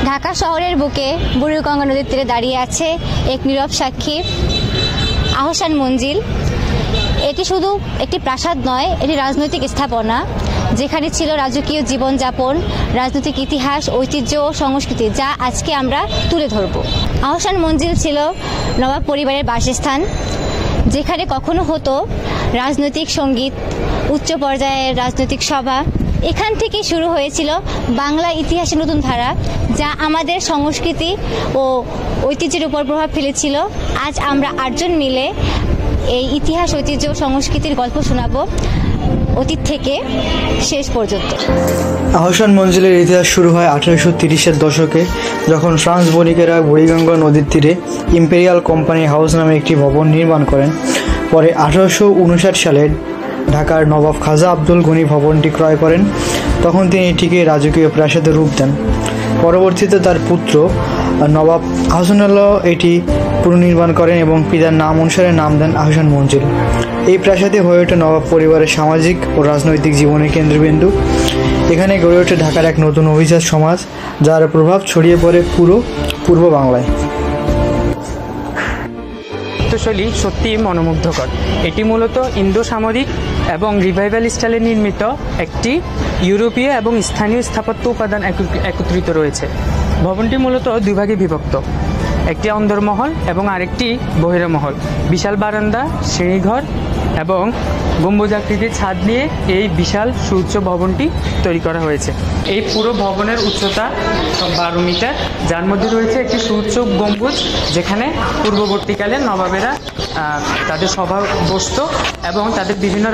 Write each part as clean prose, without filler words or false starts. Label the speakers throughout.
Speaker 1: ঢাকা শহরের বুকে বুড়িগঙ্গা নদীর তীরে দাঁড়িয়ে আছে এক নীরব সাক্ষী আহসান মঞ্জিল। এটি শুধু একটি প্রাসাদ নয়, এটি রাজনৈতিক স্থাপনা, যেখানে ছিল রাজকীয় জীবনযাপন, রাজনৈতিক ইতিহাস, ঐতিহ্য ও সংস্কৃতি, যা আজকে আমরা তুলে ধরব। আহসান মঞ্জিল ছিল নবাব পরিবারের বাসস্থান, যেখানে কখনো হতো রাজনৈতিক সঙ্গীত, উচ্চ পর্যায়ের রাজনৈতিক সভা। এখান থেকে শুরু হয়েছিল বাংলা ইতিহাসের নতুন ধারা, যা আমাদের সংস্কৃতি ও ঐতিহ্যের উপর প্রভাব ফেলেছিল। আজ আমরা 8 জন মিলে এই ইতিহাস, ঐতিহ্য ও সংস্কৃতির গল্প শোনাবো অতীত থেকে শেষ পর্যন্ত।
Speaker 2: আহসান মঞ্জিলের ইতিহাস শুরু হয় 1830-এর দশকে, যখন ফ্রান্স বণিকেরা বুড়িগঙ্গা নদীর তীরে ইম্পেরিয়াল কোম্পানি হাউস নামে একটি ভবন নির্মাণ করেন। পরে 1859 সালে ঢাকার নবাব খাজা আব্দুল গনি ভবনটি ক্রয় করেন। তখন তিনি এটিকে রাজকীয় প্রাসাদে রূপ দেন। পরবর্তীতে তার পুত্র নবাব আহসানুল্লাহ এটি পুনর্নির্মাণ করেন এবং পিতার নাম অনুসারে নাম দেন আহসান মঞ্জিল। এই প্রাসাদে হয়ে ওঠে নবাব পরিবারের সামাজিক ও রাজনৈতিক জীবনের কেন্দ্রবিন্দু। এখানে গড়ে ওঠে ঢাকার এক নতুন অভিজাত সমাজ, যার প্রভাব ছড়িয়ে পড়ে পুরো পূর্ব বাংলায়।
Speaker 3: শৈলী সত্যিই মনোমুগ্ধকর। এটি মূলত ইন্দো সামরিক এবং রিভাইভাল স্টাইলে নির্মিত একটি ইউরোপীয় এবং স্থানীয় স্থাপত্য উপাদান একত্রিত রয়েছে। ভবনটি মূলত 2 ভাগে বিভক্ত, একটি অন্দরমহল এবং আরেকটি বহির্মহল। বিশাল বারান্দা, শ্রেণীঘর এবং গম্বুজাকৃতির ছাদ নিয়ে এই বিশাল সুউচ্চ ভবনটি তৈরি করা হয়েছে। এই পুরো ভবনের উচ্চতা 12 মিটার, যার মধ্যে রয়েছে একটি সুউচ্চ গম্বুজ, যেখানে পূর্ববর্তীকালে নবাবেরা তাদের সভা বসত এবং তাদের বিভিন্ন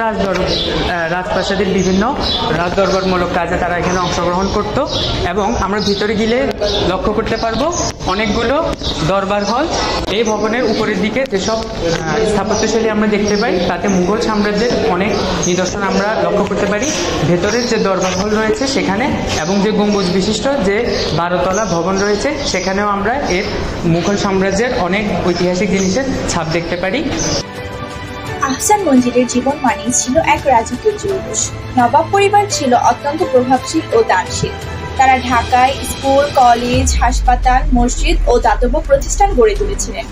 Speaker 3: রাজপ্রাসাদের বিভিন্ন রাজদরবারমূলক কাজে তারা এখানে অংশগ্রহণ করত। এবং আমরা ভিতরে গেলে লক্ষ্য করতে পারবো অনেকগুলো দরবার হল। এই ভবনের উপরের দিকে যেসব স্থাপত্যশৈলী আমরা দেখতে পাই, তাতে মুঘল সাম্রাজ্যের অনেক নিদর্শন আমরা লক্ষ্য করতে পারি। ভেতরের যে দরবার হল রয়েছে সেখানে এবং যে গম্বুজ বিশিষ্ট যে 12 তলা ভবন রয়েছে, সেখানেও আমরা এর মুঘল সাম্রাজ্যের অনেক ঐতিহাসিক জিনিসের ছাপ দেখতে পারি।
Speaker 4: আহসান মঞ্জিলের জীবন মানেই ছিল এক রাজকীয় জৌলুস। নবাব পরিবার ছিল অত্যন্ত প্রভাবশীল ও দানশীল। তারা ঢাকায় স্কুল, কলেজ, হাসপাতাল, মসজিদ ও দাতব্য প্রতিষ্ঠান গড়ে তুলেছিলেন।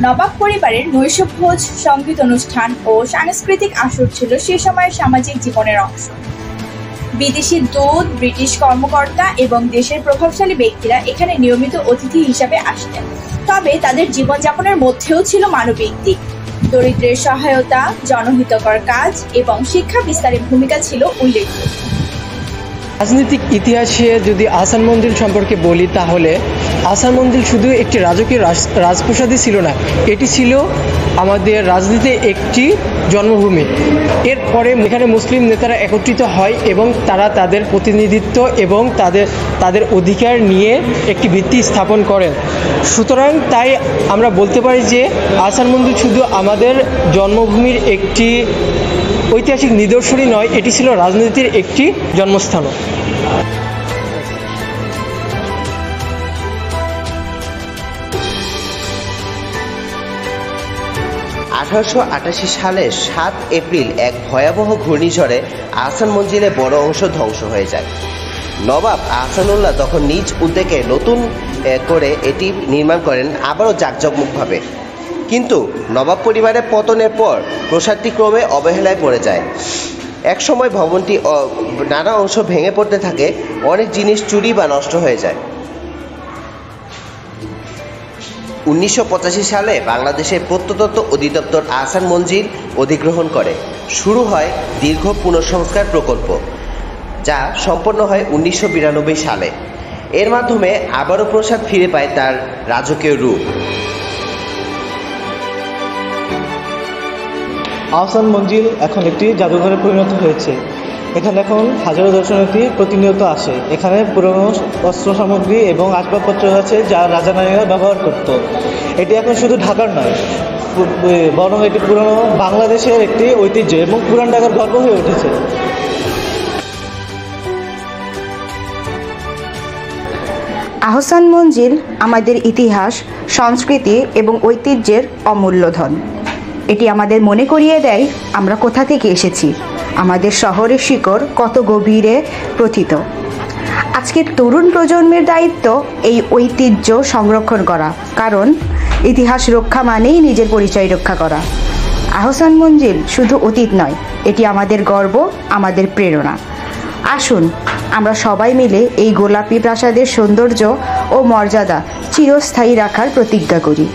Speaker 4: নবাব পরিবারের নৈশভোজ, সঙ্গীত অনুষ্ঠান ও সাংস্কৃতিক আসর ছিল সে সময়ের সামাজিক জীবনের অংশ। বিদেশি দূত, ব্রিটিশ কর্মকর্তা এবং দেশের প্রভাবশালী ব্যক্তিরা এখানে নিয়মিত অতিথি হিসাবে আসতেন। তবে তাদের জীবনযাপনের মধ্যেও ছিল মানবিক দিক। দরিদ্রের সহায়তা, জনহিতকর কাজ এবং শিক্ষা বিস্তারের ভূমিকা ছিল উল্লেখযোগ্য।
Speaker 5: রাজনৈতিক ইতিহাসে যদি আহসান মঞ্জিল সম্পর্কে বলি, তাহলে আহসান মঞ্জিল শুধু একটি রাজকীয় রাজপ্রাসাদই ছিল না, এটি ছিল আমাদের রাজনীতির একটি জন্মভূমি। এরপরে এখানে মুসলিম নেতারা একত্রিত হয় এবং তারা তাদের প্রতিনিধিত্ব এবং তাদের অধিকার নিয়ে একটি ভিত্তি স্থাপন করেন। সুতরাং তাই আমরা বলতে পারি যে আহসান মঞ্জিল শুধু আমাদের জন্মভূমির একটি ঐতিহাসিক নিদর্শনই নয়, এটি ছিল রাজনীতির একটি জন্মস্থানও।
Speaker 6: 1888 সালের 7 এপ্রিল এক ভয়াবহ ঘূর্ণিঝড়ে আহসান মঞ্জিলে বড় অংশ ধ্বংস হয়ে যায়। নবাব আহসানুল্লাহ তখন নিজ উদ্যোগে নতুন করে এটি নির্মাণ করেন, আবারও জাঁকজমকভাবে। কিন্তু নবাব পরিবারের পতনের পর প্রাসাদটি ক্রমে অবহেলায় পড়ে যায়। একসময় ভবনটি নানা অংশ ভেঙে পড়তে থাকে, অনেক জিনিস চুরি বা নষ্ট হয়ে যায়। 1985 সালে বাংলাদেশের প্রত্নতত্ত্ব অধিদপ্তর আহসান মঞ্জিল অধিগ্রহণ করে। শুরু হয় দীর্ঘ পুনঃসংস্কার প্রকল্প, যা সম্পন্ন হয় 1992 সালে। এর মাধ্যমে আবারও প্রাসাদ ফিরে পায় তার রাজকীয় রূপ।
Speaker 7: আহসান মঞ্জিল এখন একটি জাদুঘরে পরিণত হয়েছে। এখানে এখন হাজারো দর্শনার্থী প্রতিনিয়ত আসে। এখানে পুরনো অস্ত্র সামগ্রী এবং আসবাবপত্র আছে যা রাজা নারীরা ব্যবহার করত। এটি এখন শুধু ঢাকার নয়, বরং এটি পুরনো বাংলাদেশের একটি ঐতিহ্য এবং পুরান ঢাকার গর্ব হয়ে উঠেছে।
Speaker 8: আহসান মঞ্জিল আমাদের ইতিহাস, সংস্কৃতি এবং ঐতিহ্যের অমূল্য ধন। এটি আমাদের মনে করিয়ে দেয় আমরা কোথা থেকে এসেছি, আমাদের শহরের শিকড় কত গভীরে প্রথিত। আজকের তরুণ প্রজন্মের দায়িত্ব এই ঐতিহ্য সংরক্ষণ করা, কারণ ইতিহাস রক্ষা মানেই নিজের পরিচয় রক্ষা করা। আহসান মঞ্জিল শুধু অতীত নয়, এটি আমাদের গর্ব, আমাদের প্রেরণা। আসুন আমরা সবাই মিলে এই গোলাপি প্রাসাদের সৌন্দর্য ও মর্যাদা চিরস্থায়ী রাখার প্রতিজ্ঞা করি।